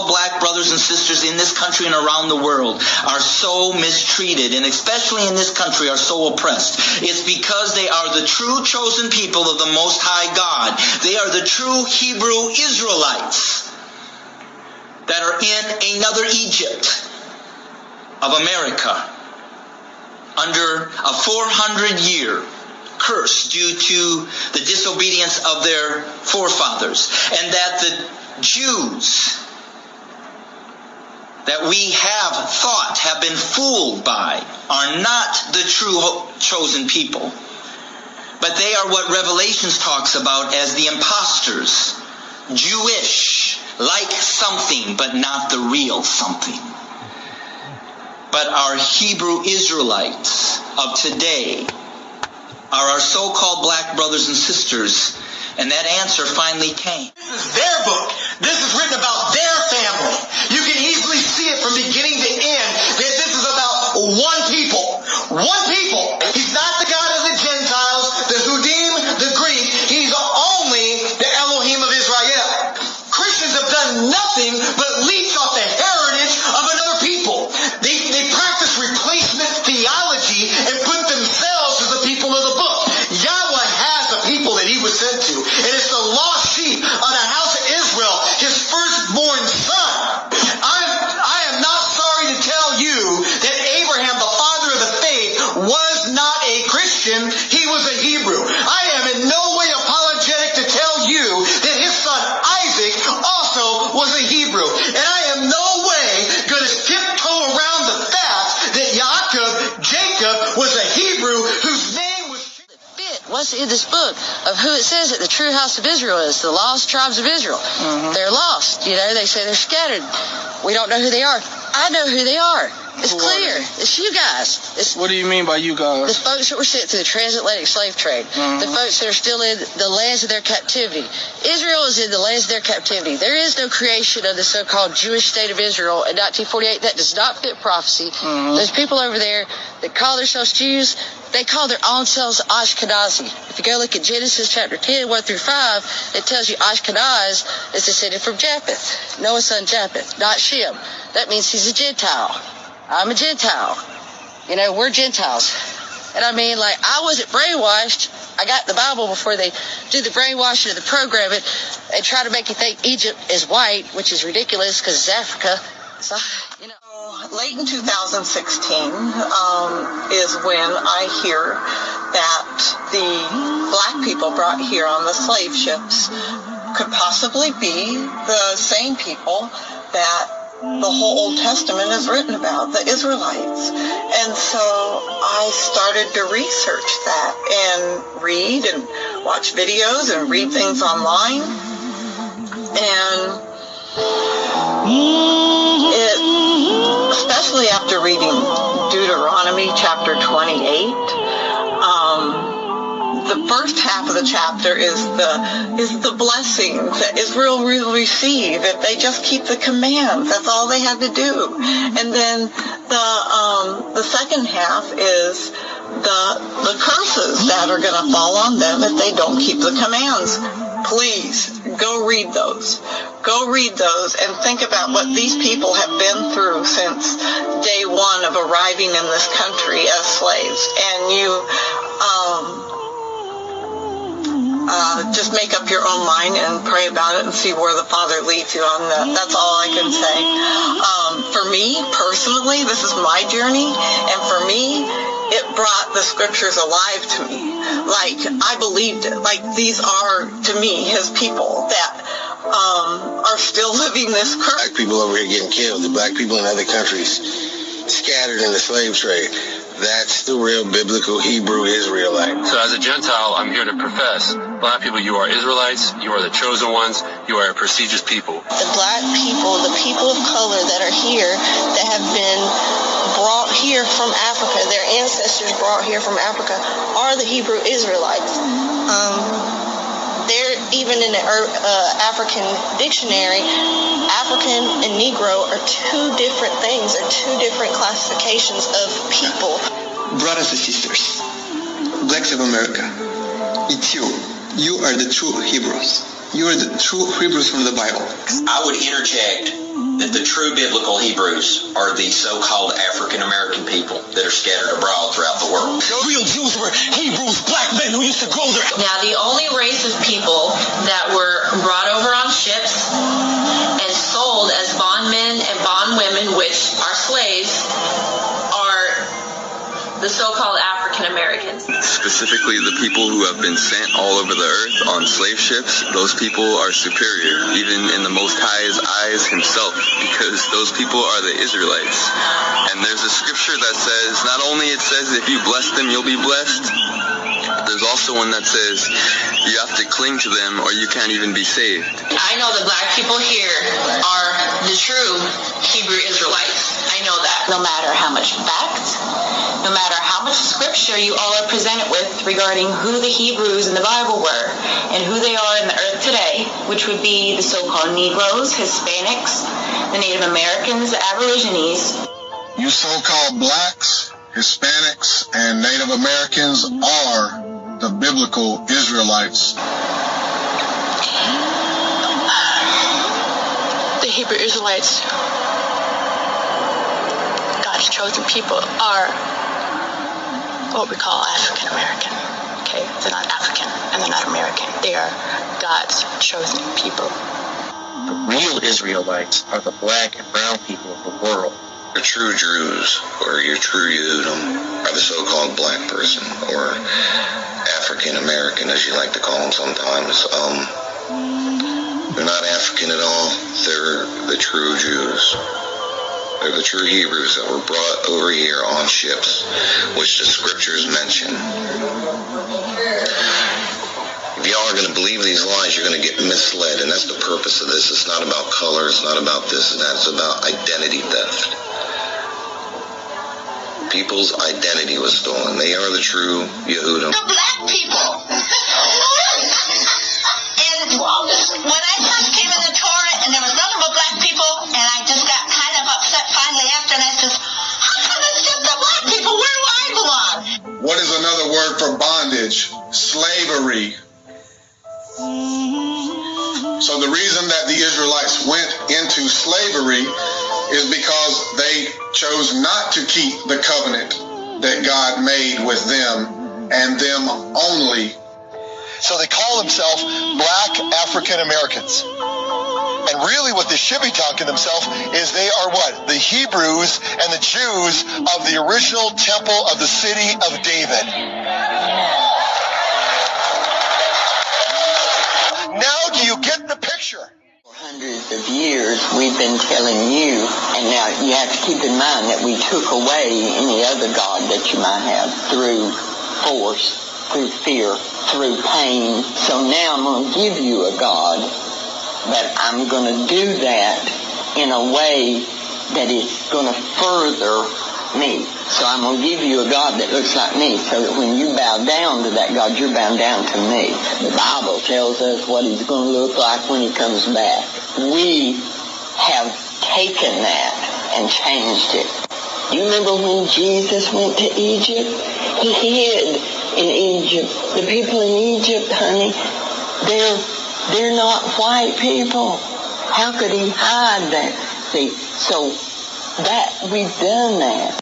so-called black brothers and sisters in this country and around the world are so mistreated, and especially in this country are so oppressed, it's because they are the true chosen people of the Most High God. They are the true Hebrew Israelites that are in another Egypt of America under a 400-year curse due to the disobedience of their forefathers, and that the Jews that we have thought, have been fooled by, are not the true chosen people, but they are what Revelations talks about as the imposters, Jewish, like something but not the real something. But our Hebrew Israelites of today are our so-called black brothers and sisters, and that answer finally came. This is their book. This is written about their family. You can easily see it from beginning to end that this is about one people. One people. He's not the God of the Gentiles, the Hudim, the Greek. He's only the Elohim of Israel. Christians have done nothing but leech off the heritage of another people. They practice replacement theology and put themselves as the people of the book. Yahweh has a people that he was sent to, and it's the lost sheep of the house of Israel, his firstborn son. I am not sorry to tell you that Abraham, the father of the faith, was not a Christian. He was a Hebrew. I am in no way apologetic to tell you that his son Isaac also was a Hebrew. And I am no way going to tiptoe around the fact that Jacob was a Hebrew whose name was... What's in this book of who it says that the true house of Israel is, the lost tribes of Israel. They're lost. You know, they say they're scattered. We don't know who they are. I know who they are. It's clear. It's you guys. What do you mean by you guys? The folks that were sent through the transatlantic slave trade. The folks that are still in the lands of their captivity. Israel is in the lands of their captivity. There is no creation of the so-called Jewish state of Israel in 1948. That does not fit prophecy. There's people over there that call themselves Jews. They call their own selves Ashkenazi. If you go look at Genesis chapter 10, 1 through 5, it tells you Ashkenaz is descended from Japheth, Noah's son Japheth, not Shem. That means he's a Gentile. I'm a Gentile. You know, we're Gentiles. And I mean, like, I wasn't brainwashed. I got the Bible before they do the brainwashing of the programming and try to make you think Egypt is white, which is ridiculous because it's Africa. So, you know. Late in 2016 is when I hear that the black people brought here on the slave ships could possibly be the same people that the whole Old Testament is written about, the Israelites. And so I started to research that and read and watch videos and read things online. And especially after reading Deuteronomy chapter 28, the first half of the chapter is the blessings that Israel will receive if they just keep the commands. That's all they had to do. And then the second half is the curses that are going to fall on them if they don't keep the commands. Please go read those. Go read those and think about what these people have been through since day one of arriving in this country as slaves. And you just make up your own mind and pray about it and see where the Father leads you on that. That's all I can say. For me, personally, this is my journey, and for me, it brought the scriptures alive to me. Like, I believed it. Like, these are, to me, his people that are still living this curse. Black people over here getting killed. The black people in other countries scattered in the slave trade. That's the real biblical Hebrew Israelite. So as a Gentile, I'm here to profess, black people, you are Israelites, you are the chosen ones, you are a prestigious people. The black people, the people of color that are here, that have been brought here from Africa, their ancestors brought here from Africa, are the Hebrew Israelites. They're even in the African dictionary, African and Negro are two different things, are two different classifications of people. Brothers and sisters, blacks of America, it's you. You are the true Hebrews. You are the true Hebrews from the Bible. I would interject that the true biblical Hebrews are the so-called African American people that are scattered abroad throughout the world. Real Jews were Hebrews, black men who used to grow their... Now, the only race of people that were brought over on ships and sold as bondmen and bondwomen, which are slaves, are the so-called African Americans. Specifically, the people who have been sent all over the earth on slave ships, those people are superior, even in the Most High's eyes himself, because those people are the Israelites. And there's a scripture that says, not only it says if you bless them, you'll be blessed, there's also one that says you have to cling to them or you can't even be saved. I know the black people here are the true Hebrew Israelites. I know that. No matter how much facts, no matter how much scripture you all are presented with regarding who the Hebrews in the Bible were and who they are in the earth today, which would be the so-called Negroes, Hispanics, the Native Americans, the Aborigines. You so-called blacks, Hispanics, and Native Americans are the biblical Israelites. The Hebrew Israelites, God's chosen people, are what we call African American. Okay, they're not African and they're not American. They are God's chosen people. The real Israelites are the black and brown people of the world. The true Jews, or your true Yehudim, are the so-called black person, or African American, as you like to call them sometimes. They're not African at all. They're the true Jews. They're the true Hebrews that were brought over here on ships, which the scriptures mention. If y'all are going to believe these lies, you're going to get misled, and that's the purpose of this. It's not about color, it's not about this and that, it's about identity theft. People's identity was stolen. They are the true Yehudim. The black people. And when I first came in the Torah and there was nothing but black people, and I just got kind of upset finally after, and I says, how come it's just the black people? Where do I belong? What is another word for bondage? Slavery. So the reason that the Israelites went into slavery is because they chose not to keep the covenant that God made with them and them only. So they call themselves black African Americans. And really what they should be talking themselves is they are what? The Hebrews and the Jews of the original temple of the city of David. Now do you get the picture? For hundreds of years we've been telling you, and now you have to keep in mind that we took away any other God that you might have through force, through fear, through pain. So now I'm going to give you a God, but I'm going to do that in a way that is going to further me. So I'm going to give you a God that looks like me, so that when you bow down to that God, you're bowing down to me. The Bible tells us what he's going to look like when he comes back. We have taken that and changed it. You remember when Jesus went to Egypt? He hid in Egypt. The people in Egypt, honey, they're not white people. How could he hide that? See, so that we've done that.